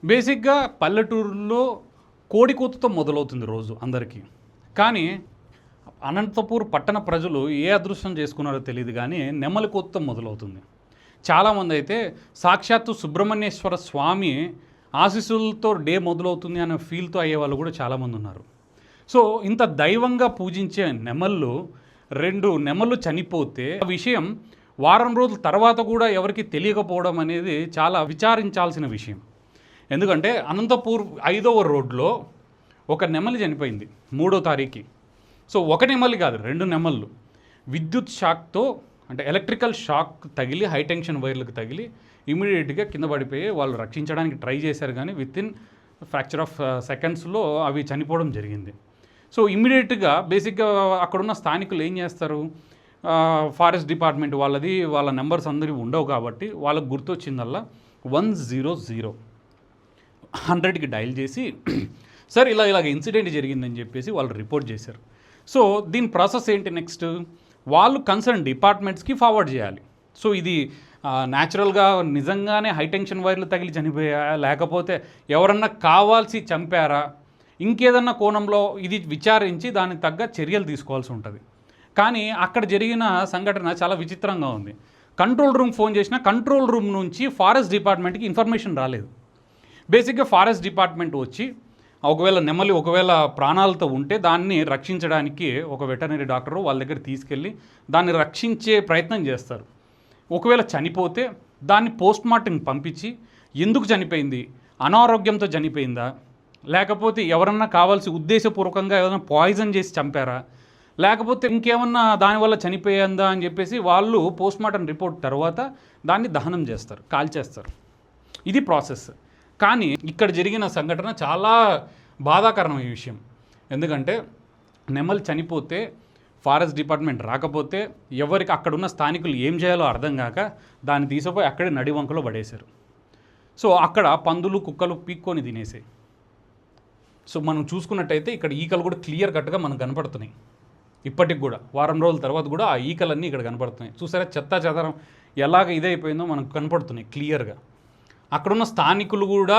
బేసిక్‌గా పల్లెటూరులో కోడికూతతో మొదలవుతుంది రోజు అందరికీ. కానీ అనంతపూర్ పట్టణ ప్రజలు ఏ అదృష్టం చేసుకున్నారో తెలీదు గానీ, నెమలి కూతతో మొదలవుతుంది. చాలామందైతే సాక్షాత్తు సుబ్రహ్మణ్యేశ్వర స్వామి ఆశీస్సులతో డే మొదలవుతుంది అనే ఫీల్‌తో అయ్యేవాళ్ళు కూడా చాలామందున్నారు. సో, ఇంత దైవంగా పూజించే నెమళ్ళు 2 నెమళ్ళు చనిపోతే ఆ విషయం వారం రోజుల తర్వాత కూడా ఎవరికీ తెలియకపోవడం అనేది చాలా విచారించాల్సిన విషయం. ఎందుకంటే అనంతపూర్ 5వ రోడ్లో ఒక నెమలి చనిపోయింది 3వ తారీఖుకి. సో, ఒక నెమలి కాదు 2 నెమళ్ళు విద్యుత్ షాక్‌తో అంటే ఎలక్ట్రికల్ షాక్ తగిలి హై టెన్షన్ వైర్లకు తగిలి ఇమ్మీడియట్‌గా కింద పడిపోయి వాళ్ళు రక్షించడానికి ట్రై చేశారు కానీ వితిన్ ఫ్రాక్చర్ ఆఫ్ సెకండ్స్‌లో అవి చనిపోవడం జరిగింది. సో, ఇమ్మీడియట్‌గా బేసిక్‌గా అక్కడున్న స్థానికులు ఏం చేస్తారు, ఫారెస్ట్ డిపార్ట్మెంట్ వాళ్ళది వాళ్ళ నెంబర్స్ అందరివి ఉండవు కాబట్టి వాళ్ళకు గుర్తొచ్చిందల్లా 100 100కి డయల్ చేసి సార్ ఇలాగ ఇన్సిడెంట్ జరిగిందని చెప్పేసి వాళ్ళు రిపోర్ట్ చేశారు. సో, దీని ప్రాసెస్ ఏంటి నెక్స్ట్, వాళ్ళు కన్సర్న్ డిపార్ట్మెంట్స్కి ఫార్వర్డ్ చేయాలి. సో, ఇది న్యాచురల్గా నిజంగానే హై టెన్షన్ వైర్లు తగిలి చనిపోయాయా, లేకపోతే ఎవరన్నా కావాల్సి చంపారా, ఇంకేదన్నా కోణంలో ఇది విచారించి దానికి తగ్గ చర్యలు తీసుకోవాల్సి ఉంటుంది. కానీ అక్కడ జరిగిన సంఘటన చాలా విచిత్రంగా ఉంది. కంట్రోల్ రూమ్ ఫోన్ చేసినా కంట్రోల్ రూమ్ నుంచి ఫారెస్ట్ డిపార్ట్మెంట్కి ఇన్ఫర్మేషన్ రాలేదు. బేసిక్గా ఫారెస్ట్ డిపార్ట్మెంట్ వచ్చి ఒకవేళ ప్రాణాలతో ఉంటే దాన్ని రక్షించడానికి ఒక వెటర్నరీ డాక్టరు వాళ్ళ దగ్గర తీసుకెళ్ళి దాన్ని రక్షించే ప్రయత్నం చేస్తారు. ఒకవేళ చనిపోతే దాన్ని పోస్ట్మార్టంకి పంపించి ఎందుకు చనిపోయింది, అనారోగ్యంతో చనిపోయిందా, లేకపోతే ఎవరన్నా కావాల్సి ఉద్దేశపూర్వకంగా ఏదైనా పాయిజన్ చేసి చంపారా, లేకపోతే ఇంకేమన్నా దానివల్ల చనిపోయిందా అని చెప్పేసి వాళ్ళు పోస్ట్మార్టం రిపోర్ట్ తర్వాత దాన్ని దహనం చేస్తారు, కాల్చేస్తారు. ఇది ప్రాసెస్. కానీ ఇక్కడ జరిగిన సంఘటన చాలా బాధాకరమైన విషయం. ఎందుకంటే నెమలి చనిపోతే ఫారెస్ట్ డిపార్ట్మెంట్ రాకపోతే ఎవరికి అక్కడున్న స్థానికులు ఏం చేయాలో అర్థం కాక దాన్ని తీసుకుపోయి అక్కడే నడివంకలో పడేశారు. సో, అక్కడ పందులు కుక్కలు పీక్కొని తినేసాయి. సో, మనం చూసుకున్నట్టయితే ఇక్కడ ఈకలు కూడా క్లియర్ కట్గా మనకు కనపడుతున్నాయి. ఇప్పటికి కూడా వారం రోజుల తర్వాత కూడా ఆ ఈకలన్నీ ఇక్కడ కనపడుతున్నాయి. చూసారా చెత్తా చెదరం ఎలాగ ఇదైపోయిందో మనకు కనపడుతున్నాయి క్లియర్గా. అక్కడున్న స్థానికులు కూడా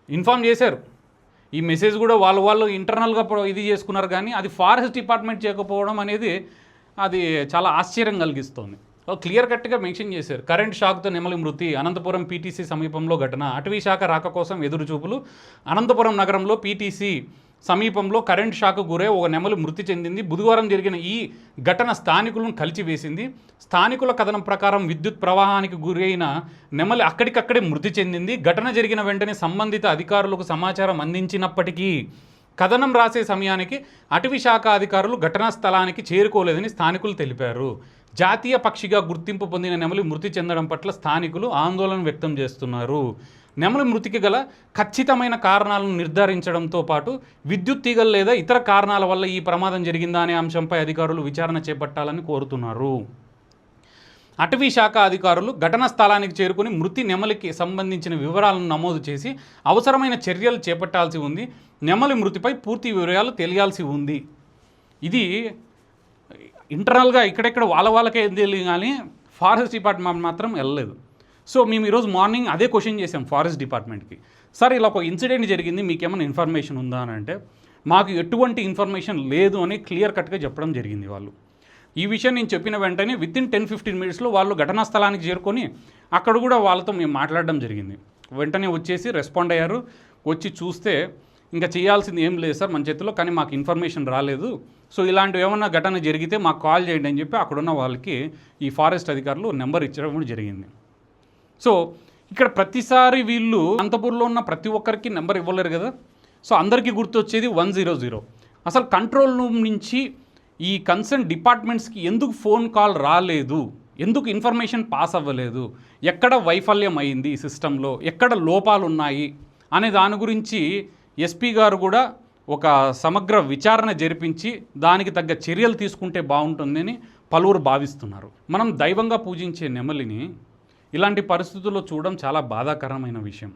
ఇన్ఫామ్ చేశారు. ఈ మెసేజ్ కూడా వాళ్ళు ఇంటర్నల్గా ఇది చేసుకున్నారు. కానీ అది ఫారెస్ట్ డిపార్ట్మెంట్ చేయకపోవడం అనేది అది చాలా ఆశ్చర్యం కలిగిస్తుంది. క్లియర్ కట్గా మెన్షన్ చేశారు. కరెంట్ షాక్తో నెమలి మృతి, అనంతపురం పీటీసీ సమీపంలో ఘటన, అటవీ శాఖ రాక కోసం ఎదురుచూపులు. అనంతపురం నగరంలో పీటీసీ సమీపంలో కరెంట్ షాక్ గురై ఒక నెమలి మృతి చెందింది. బుధవారం జరిగిన ఈ ఘటన స్థానికులను కలిచివేసింది. స్థానికుల కథనం ప్రకారం విద్యుత్ ప్రవాహానికి గురైన నెమలి అక్కడికక్కడే మృతి చెందింది. ఘటన జరిగిన వెంటనే సంబంధిత అధికారులకు సమాచారం అందించినప్పటికీ కథనం రాసే సమయానికి అటవీ శాఖ అధికారులు ఘటనా స్థలానికి చేరుకోలేదని స్థానికులు తెలిపారు. జాతీయ పక్షిగా గుర్తింపు పొందిన నెమలి మృతి చెందడం పట్ల స్థానికులు ఆందోళన వ్యక్తం చేస్తున్నారు. నెమలి మృతికి గల ఖచ్చితమైన కారణాలను నిర్ధారించడంతో పాటు విద్యుత్ తీగలు లేదా ఇతర కారణాల వల్ల ఈ ప్రమాదం జరిగిందా అనే అంశంపై అధికారులు విచారణ చేపట్టాలని కోరుతున్నారు. అటవీ శాఖ అధికారులు ఘటనా స్థలానికి చేరుకుని మృతి నెమలికి సంబంధించిన వివరాలను నమోదు చేసి అవసరమైన చర్యలు చేపట్టాల్సి ఉంది. నెమలి మృతిపై పూర్తి వివరాలు తెలియాల్సి ఉంది. ఇది ఇంటర్నల్గా ఇక్కడెక్కడ వాళ్ళకే తెలియదు కానీ ఫారెస్ట్ డిపార్ట్మెంట్ మాత్రం వెళ్ళలేదు. సో, మేము ఈరోజు మార్నింగ్ అదే క్వశ్చన్ చేసాం ఫారెస్ట్ డిపార్ట్మెంట్కి. సార్ ఇలా ఒక ఇన్సిడెంట్ జరిగింది, మీకేమైనా ఇన్ఫర్మేషన్ ఉందా అని అంటే మాకు ఎటువంటి ఇన్ఫర్మేషన్ లేదు అని క్లియర్ కట్గా చెప్పడం జరిగింది వాళ్ళు. ఈ విషయం నేను చెప్పిన వెంటనే వితిన్ 10-15 మినిట్స్లో వాళ్ళు ఘటనా స్థలానికి చేరుకొని అక్కడ కూడా వాళ్ళతో మేము మాట్లాడడం జరిగింది. వెంటనే వచ్చేసి రెస్పాండ్ అయ్యారు. వచ్చి చూస్తే ఇంకా చేయాల్సింది ఏం లేదు సార్ మన చేతిలో, కానీ మాకు ఇన్ఫర్మేషన్ రాలేదు. సో, ఇలాంటివి ఏమన్నా ఘటన జరిగితే మాకు కాల్ చేయండి అని చెప్పి అక్కడున్న వాళ్ళకి ఈ ఫారెస్ట్ అధికారులు నెంబర్ ఇచ్చడం కూడా జరిగింది. సో, ఇక్కడ ప్రతిసారి వీళ్ళు అనంతపూర్లో ఉన్న ప్రతి ఒక్కరికి నెంబర్ ఇవ్వలేరు కదా. సో, అందరికీ గుర్తొచ్చేది 100. అసలు కంట్రోల్ రూమ్ నుంచి ఈ కన్సర్న్ డిపార్ట్మెంట్స్కి ఎందుకు ఫోన్ కాల్ రాలేదు, ఎందుకు ఇన్ఫర్మేషన్ పాస్ అవ్వలేదు, ఎక్కడ వైఫల్యం అయింది ఈ సిస్టంలో, ఎక్కడ లోపాలు ఉన్నాయి అనే దాని గురించి ఎస్పీ గారు కూడా ఒక సమగ్ర విచారణ జరిపించి దానికి తగ్గ చర్యలు తీసుకుంటే బాగుంటుందని పలువురు భావిస్తున్నారు. మనం దైవంగా పూజించే నెమలిని ఇలాంటి పరిస్థితుల్లో చూడడం చాలా బాధాకరమైన విషయం.